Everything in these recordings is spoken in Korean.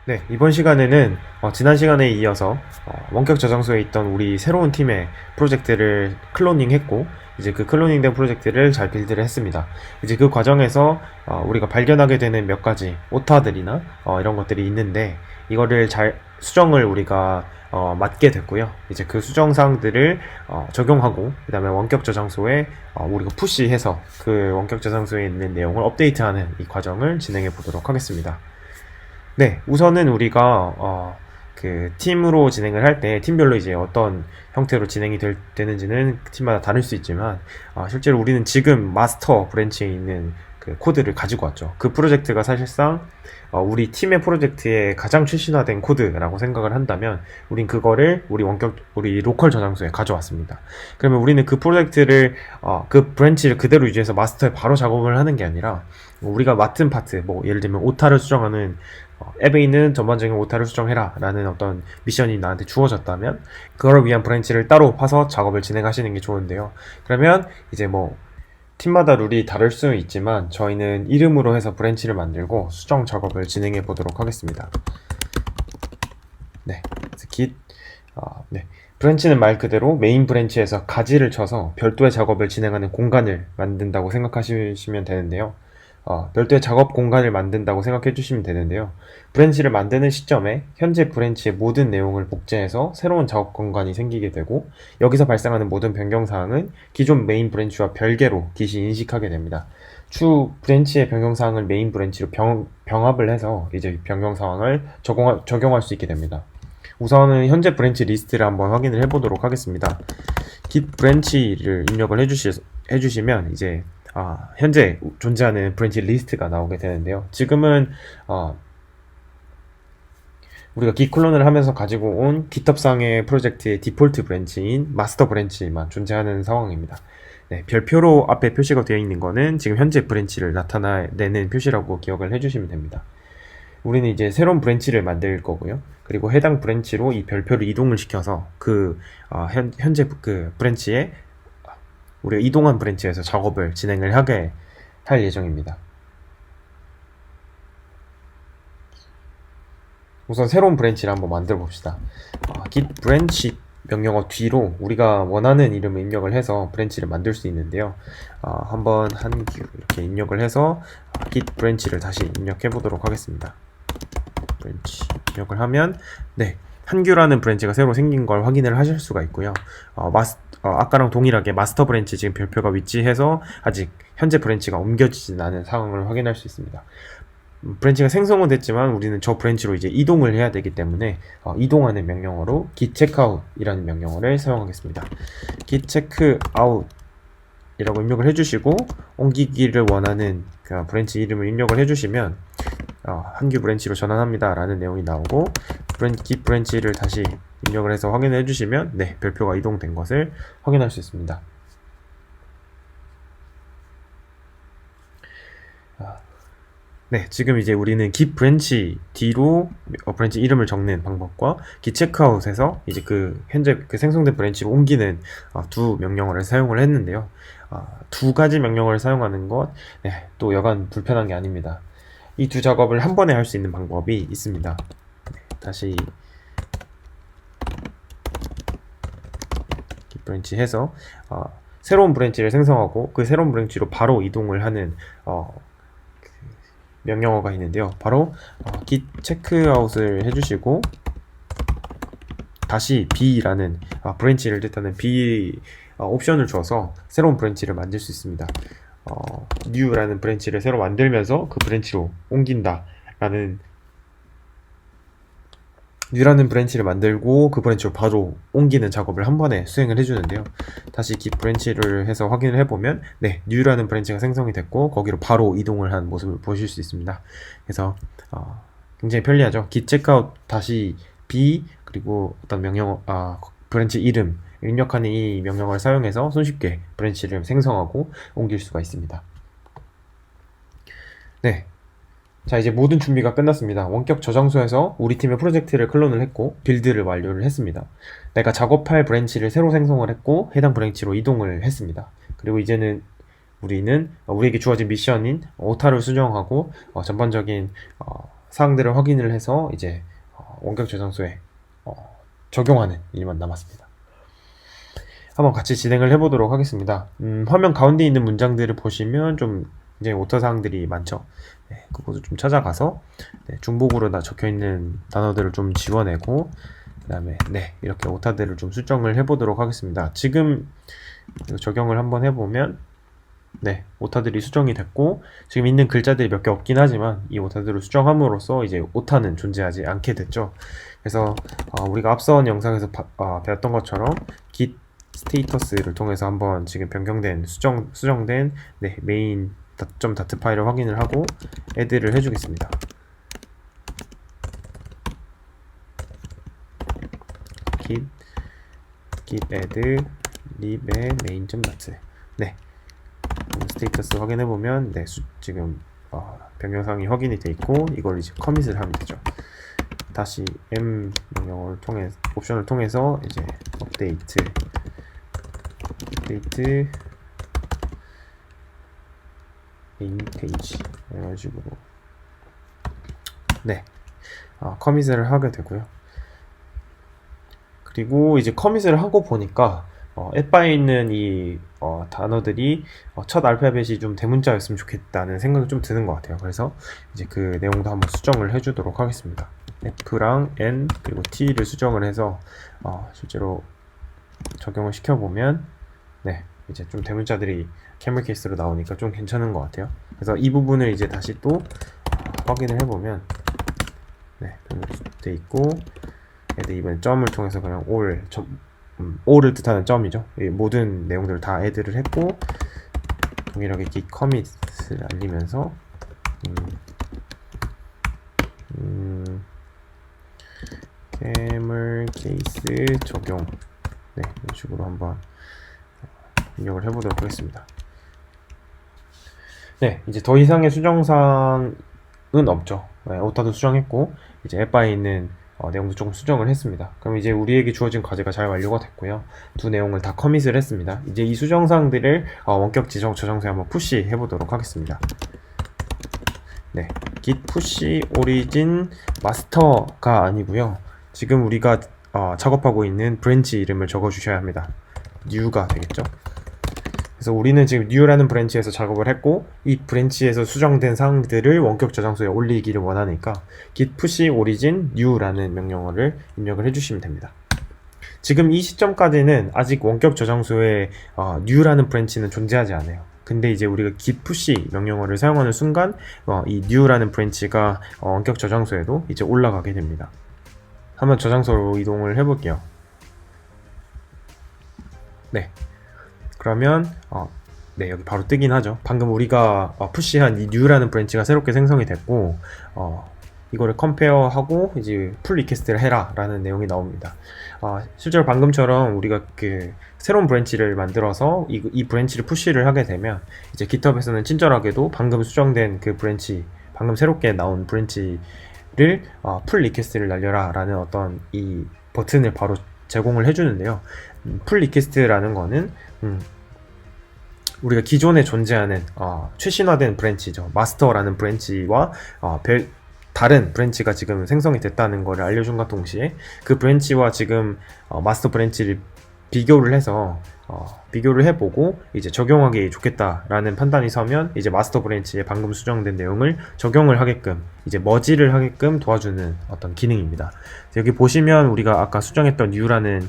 네, 이번 시간에는 지난 시간에 이어서 원격 저장소에 있던 우리 새로운 팀의 프로젝트를 클로닝했고, 이제 그 클로닝된 프로젝트를 잘 빌드를 했습니다. 이제 그 과정에서 우리가 발견하게 되는 몇 가지 오타들이나 이런 것들이 있는데, 이거를 잘 수정을 우리가 맞게 됐고요. 이제 그 수정사항들을 적용하고, 그 다음에 원격 저장소에 우리가 푸시해서 그 원격 저장소에 있는 내용을 업데이트하는 이 과정을 진행해 보도록 하겠습니다. 네, 우선은 우리가 그 팀으로 진행을 할 때 팀별로 이제 어떤 형태로 진행이 되는지는 팀마다 다를 수 있지만 실제로 우리는 지금 마스터 브랜치에 있는 그 코드를 가지고 왔죠. 그 프로젝트가 사실상 우리 팀의 프로젝트에 가장 최신화된 코드라고 생각을 한다면 우린 그거를 우리 로컬 저장소에 가져왔습니다. 그러면 우리는 그 프로젝트를 그 브랜치를 그대로 유지해서 마스터에 바로 작업을 하는 게 아니라 우리가 맡은 파트, 뭐 예를 들면 오타를 수정하는 앱에 있는 전반적인 오타를 수정해라 라는 어떤 미션이 나한테 주어졌다면 그걸 위한 브랜치를 따로 파서 작업을 진행하시는 게 좋은데요. 그러면 이제 뭐 팀마다 룰이 다를 수 있지만 저희는 이름으로 해서 브랜치를 만들고 수정 작업을 진행해 보도록 하겠습니다. 네, 그래서 네. 브랜치는 말 그대로 메인 브랜치에서 가지를 쳐서 별도의 작업을 진행하는 공간을 만든다고 생각하시면 되는데요. 별도의 작업 공간을 만든다고 생각해 주시면 되는데요. 브랜치를 만드는 시점에 현재 브랜치의 모든 내용을 복제해서 새로운 작업 공간이 생기게 되고 여기서 발생하는 모든 변경사항은 기존 메인 브랜치와 별개로 깃이 인식하게 됩니다. 추 브랜치의 변경사항을 메인 브랜치로 병합을 해서 이제 변경사항을 적용할 수 있게 됩니다. 우선은 현재 브랜치 리스트를 한번 확인을 해보도록 하겠습니다. git 브랜치를 입력을 해주시면 이제 현재 존재하는 브랜치 리스트가 나오게 되는데요. 지금은 우리가 git 클론을 하면서 가지고 온 GitHub상의 프로젝트의 디폴트 브랜치인 마스터 브랜치만 존재하는 상황입니다. 네, 별표로 앞에 표시가 되어 있는 거는 지금 현재 브랜치를 나타내는 표시라고 기억을 해주시면 됩니다. 우리는 이제 새로운 브랜치를 만들 거고요. 그리고 해당 브랜치로 이 별표를 이동을 시켜서 현재 그 브랜치에 우리가 이동한 브랜치에서 작업을 진행을 하게 할 예정입니다. 우선 새로운 브랜치를 한번 만들어 봅시다. git branch 명령어 뒤로 우리가 원하는 이름을 입력을 해서 브랜치를 만들 수 있는데요. 한번 한규 이렇게 입력을 해서 git branch를 다시 입력해 보도록 하겠습니다. 브랜치 입력을 하면 네, 한규라는 브랜치가 새로 생긴 걸 확인을 하실 수가 있고요. 아까랑 동일하게 마스터 브랜치 지금 별표가 위치해서 아직 현재 브랜치가 옮겨지진 않은 상황을 확인할 수 있습니다. 브랜치가 생성은 됐지만 우리는 저 브랜치로 이제 이동을 해야 되기 때문에 이동하는 명령어로 git checkout 이라는 명령어를 사용하겠습니다. git checkout 이라고 입력을 해주시고 옮기기를 원하는 그 브랜치 이름을 입력을 해주시면 한규 브랜치로 전환합니다 라는 내용이 나오고 git 브랜치를 다시 입력을 해서 확인해 주시면 네, 별표가 이동된 것을 확인할 수 있습니다. 네, 지금 이제 우리는 git 브랜치 뒤로 브랜치 이름을 적는 방법과 git checkout에서 이제 현재 생성된 브랜치로 옮기는 두 명령어를 사용을 했는데요. 두 가지 명령어를 사용하는 것, 네, 또 여간 불편한 게 아닙니다. 이 두 작업을 한 번에 할 수 있는 방법이 있습니다. 네, 다시 git 브랜치 해서 새로운 브랜치를 생성하고 그 새로운 브랜치로 바로 이동을 하는 명령어가 있는데요. 바로 git checkout을 해주시고 다시 b라는 브랜치를 뜻하는 b 옵션을 줘서 새로운 브랜치를 만들 수 있습니다. new라는 브랜치를 새로 만들면서 그 브랜치로 옮긴다 라는 new라는 브랜치를 만들고 그 브랜치로 바로 옮기는 작업을 한 번에 수행을 해주는데요. 다시 git 브랜치를 해서 확인을 해보면 네, new라는 브랜치가 생성이 됐고 거기로 바로 이동을 한 모습을 보실 수 있습니다. 그래서 굉장히 편리하죠. git checkout 다시 b 그리고 어떤 브랜치 이름 입력하는 이 명령어를 사용해서 손쉽게 브랜치를 생성하고 옮길 수가 있습니다. 네. 자, 이제 모든 준비가 끝났습니다. 원격 저장소에서 우리 팀의 프로젝트를 클론을 했고 빌드를 완료를 했습니다. 내가 작업할 브랜치를 새로 생성을 했고 해당 브랜치로 이동을 했습니다. 그리고 이제는 우리에게 주어진 미션인 오타를 수정하고 전반적인 사항들을 확인을 해서 이제 원격 저장소에 적용하는 일만 남았습니다. 한번 같이 진행을 해보도록 하겠습니다. 화면 가운데 있는 문장들을 보시면 좀 굉장히 오타 사항들이 많죠. 네, 그것을 좀 찾아가서 중복으로 다 적혀있는 단어들을 좀 지워내고 그 다음에 이렇게 오타들을 좀 수정을 해보도록 하겠습니다. 지금 적용을 한번 해보면 오타들이 수정이 됐고 지금 있는 글자들이 몇 개 없긴 하지만 이 오타들을 수정함으로써 이제 오타는 존재하지 않게 됐죠. 그래서 우리가 앞선 영상에서 배웠던 것처럼 git 스테이터스를 통해서 한번 지금 변경된 수정된 main.dat 파일을 확인을 하고 add를 해주겠습니다. git add lib의 main.dat 스테이터스 확인해보면 지금 변경사항이 확인이 돼 있고 이걸 이제 커밋을 하면 되죠. 다시 m 명령을 옵션을 통해서 이제 업데이트 메인 페이지 이런 식으로 커밋을 하게 되고요. 그리고 이제 커밋을 하고 보니까 앱바에 있는 이 단어들이 첫 알파벳이 좀 대문자였으면 좋겠다는 생각이 좀 드는 것 같아요. 그래서 이제 그 내용도 한번 수정을 해주도록 하겠습니다. F랑 N 그리고 T를 수정을 해서 실제로 적용을 시켜보면 이제 좀 대문자들이 캐멀 케이스로 나오니까 좀 괜찮은 것 같아요. 그래서 이 부분을 이제 다시 또 확인을 해보면 돼 있고 이번엔 점을 통해서 그냥 all을 뜻하는 점이죠. 모든 내용들을 다 add를 했고 동일하게 git commit을 알리면서 camel case 적용 이런 식으로 한번 입력을 해보도록 하겠습니다. 이제 더 이상의 수정사항은 없죠. 오타도 수정했고 이제 앱바에 있는 내용도 조금 수정을 했습니다. 그럼 이제 우리에게 주어진 과제가 잘 완료가 됐고요. 두 내용을 다 커밋을 했습니다. 이제 이 수정사항들을 원격 저장소에 한번 푸시 해보도록 하겠습니다. git push origin master가 아니고요. 지금 우리가 작업하고 있는 브랜치 이름을 적어 주셔야 합니다. new가 되겠죠. 그래서 우리는 지금 new라는 브랜치에서 작업을 했고 이 브랜치에서 수정된 사항들을 원격 저장소에 올리기를 원하니까 git push origin new라는 명령어를 입력을 해주시면 됩니다. 지금 이 시점까지는 아직 원격 저장소에 new라는 브랜치는 존재하지 않아요. 근데 이제 우리가 git push 명령어를 사용하는 순간 이 new라는 브랜치가 원격 저장소에도 이제 올라가게 됩니다. 한번 저장소로 이동을 해볼게요. 그러면 여기 바로 뜨긴 하죠. 방금 우리가 푸시한 이 new라는 브랜치가 새롭게 생성이 됐고 이거를 컴페어하고 이제 풀 리퀘스트를 해라 라는 내용이 나옵니다. 실제로 방금처럼 우리가 그 새로운 브랜치를 만들어서 이 브랜치를 푸시를 하게 되면 이제 GitHub에서는 친절하게도 방금 수정된 그 브랜치, 방금 새롭게 나온 브랜치를 풀 리퀘스트를 날려라 라는 어떤 이 버튼을 바로 제공을 해주는데요. 풀 리퀘스트라는 거는 우리가 기존에 존재하는 최신화된 브랜치죠. 마스터라는 브랜치와 다른 브랜치가 지금 생성이 됐다는 것을 알려준과 동시에 그 브랜치와 지금 마스터 브랜치를 비교를 해서 비교를 해보고 이제 적용하기 좋겠다라는 판단이 서면 이제 마스터 브랜치에 방금 수정된 내용을 적용을 하게끔 이제 머지를 하게끔 도와주는 어떤 기능입니다. 여기 보시면 우리가 아까 수정했던 new라는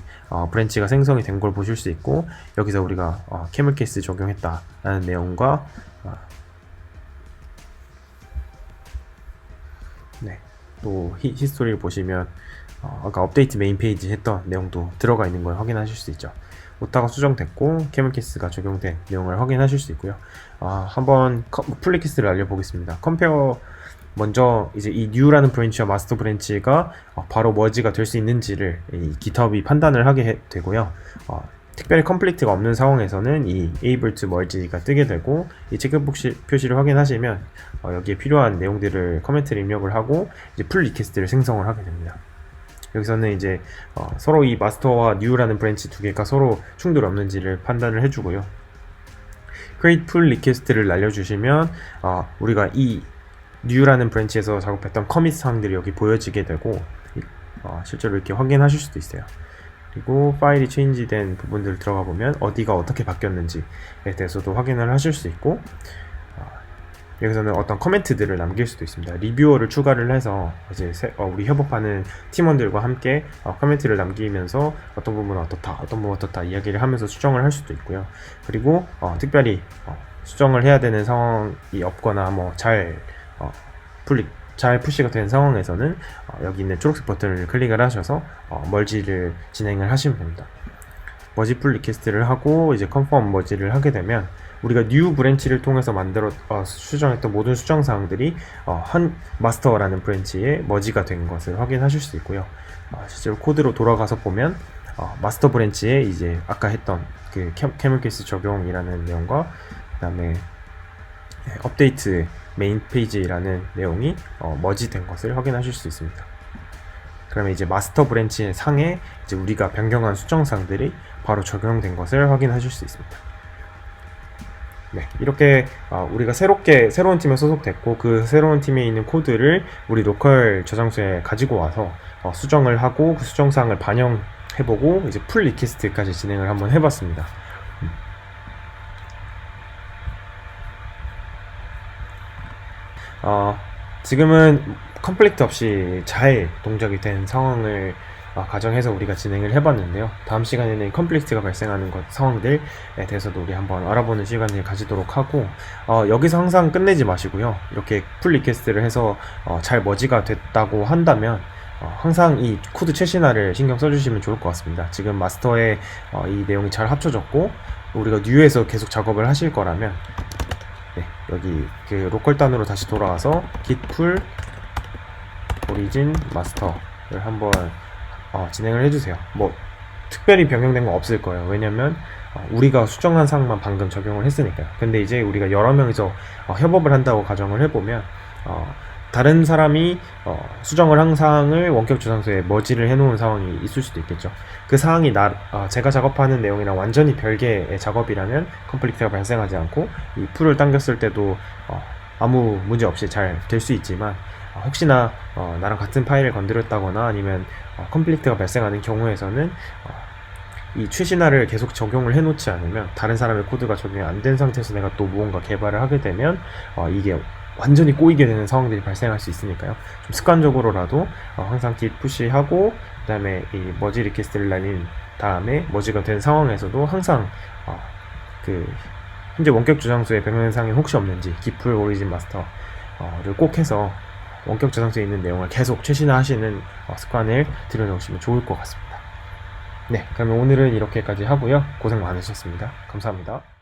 브랜치가 생성이 된 걸 보실 수 있고 여기서 우리가 camel case 적용했다라는 내용과 또 히스토리를 보시면 아까 업데이트 메인 페이지 했던 내용도 들어가 있는 걸 확인하실 수 있죠. 오타가 수정됐고 camel case가 적용된 내용을 확인하실 수 있고요. 한번 풀 리퀘스트를 알려보겠습니다. 컴페어 먼저 이제 이 new라는 브랜치와 마스터 브랜치가 바로 머지가 될 수 있는지를 이 GitHub이 판단을 하게 되고요. 특별히 컴플리트가 없는 상황에서는 이 able to merge가 뜨게 되고 이 체크 표시를 확인하시면 여기에 필요한 내용들을 커멘트를 입력을 하고 이제 풀 리퀘스트를 생성을 하게 됩니다. 여기서는 이제 서로 이 마스터와 new라는 브랜치 두 개가 서로 충돌 없는지를 판단을 해주고요. create pull request를 날려주시면 우리가 이 new라는 브랜치에서 작업했던 커밋 사항들이 여기 보여지게 되고 실제로 이렇게 확인하실 수도 있어요. 그리고 파일이 체인지된 부분들 들어가 보면 어디가 어떻게 바뀌었는지에 대해서도 확인을 하실 수 있고, 여기서는 어떤 커멘트들을 남길 수도 있습니다. 리뷰어를 추가를 해서 이제 우리 협업하는 팀원들과 함께 커멘트를 남기면서 어떤 부분은 어떻다, 어떤 부분은 어떻다 이야기를 하면서 수정을 할 수도 있고요. 그리고 특별히 수정을 해야 되는 상황이 없거나 잘 푸시가 된 상황에서는 여기 있는 초록색 버튼을 클릭을 하셔서 머지를 진행을 하시면 됩니다. 머지 풀 리퀘스트를 하고 이제 컨펌 머지를 하게 되면 우리가 new 브랜치를 통해서 수정했던 모든 수정 사항들이 한 마스터라는 브랜치에 머지가 된 것을 확인하실 수 있고요. 실제로 코드로 돌아가서 보면 마스터 브랜치에 이제 아까 했던 그 캐멀 케이스 적용이라는 내용과 그다음에 업데이트 메인 페이지라는 내용이 머지된 것을 확인하실 수 있습니다. 그러면 이제 마스터 브랜치의 상에 이제 우리가 변경한 수정사항들이 바로 적용된 것을 확인하실 수 있습니다. 네, 이렇게 우리가 새로운 팀에 소속됐고 그 새로운 팀에 있는 코드를 우리 로컬 저장소에 가지고 와서 수정을 하고 그 수정사항을 반영해보고 이제 풀 리퀘스트까지 진행을 한번 해봤습니다. 지금은 컴플리트 없이 잘 동작이 된 상황을 가정해서 우리가 진행을 해봤는데요. 다음 시간에는 컴플리트가 발생하는 상황들에 대해서도 우리 한번 알아보는 시간을 가지도록 하고, 여기서 항상 끝내지 마시고요. 이렇게 풀 리퀘스트를 해서 잘 머지가 됐다고 한다면 항상 이 코드 최신화를 신경 써주시면 좋을 것 같습니다. 지금 마스터에 이 내용이 잘 합쳐졌고 우리가 뉴에서 계속 작업을 하실 거라면 여기 그 로컬 단으로 다시 돌아와서 git pull origin master를 한번 진행을 해주세요. 뭐 특별히 변경된 건 없을 거예요. 왜냐면 우리가 수정한 사항만 방금 적용을 했으니까요. 근데 이제 우리가 여러 명이서 협업을 한다고 가정을 해보면 다른 사람이 수정을 한 사항을 원격 저장소에 머지를 해놓은 상황이 있을 수도 있겠죠. 그 사항이 제가 작업하는 내용이랑 완전히 별개의 작업이라면 컴플리트가 발생하지 않고 이 풀을 당겼을 때도 아무 문제 없이 잘 될 수 있지만, 혹시나 나랑 같은 파일을 건드렸다거나 아니면 컴플리트가 발생하는 경우에서는 이 최신화를 계속 적용을 해놓지 않으면 다른 사람의 코드가 적용이 안 된 상태에서 내가 또 무언가 개발을 하게 되면 이게 완전히 꼬이게 되는 상황들이 발생할 수 있으니까요. 좀 습관적으로라도 항상 git push하고 그 다음에 이 머지 리퀘스트를 날린 다음에 머지가 된 상황에서도 항상 그 현재 원격 저장소에 변경된 사항이 혹시 없는지 git pull origin master를 꼭 해서 원격 저장소에 있는 내용을 계속 최신화하시는 습관을 들여놓으시면 좋을 것 같습니다. 네, 그러면 오늘은 이렇게까지 하고요. 고생 많으셨습니다. 감사합니다.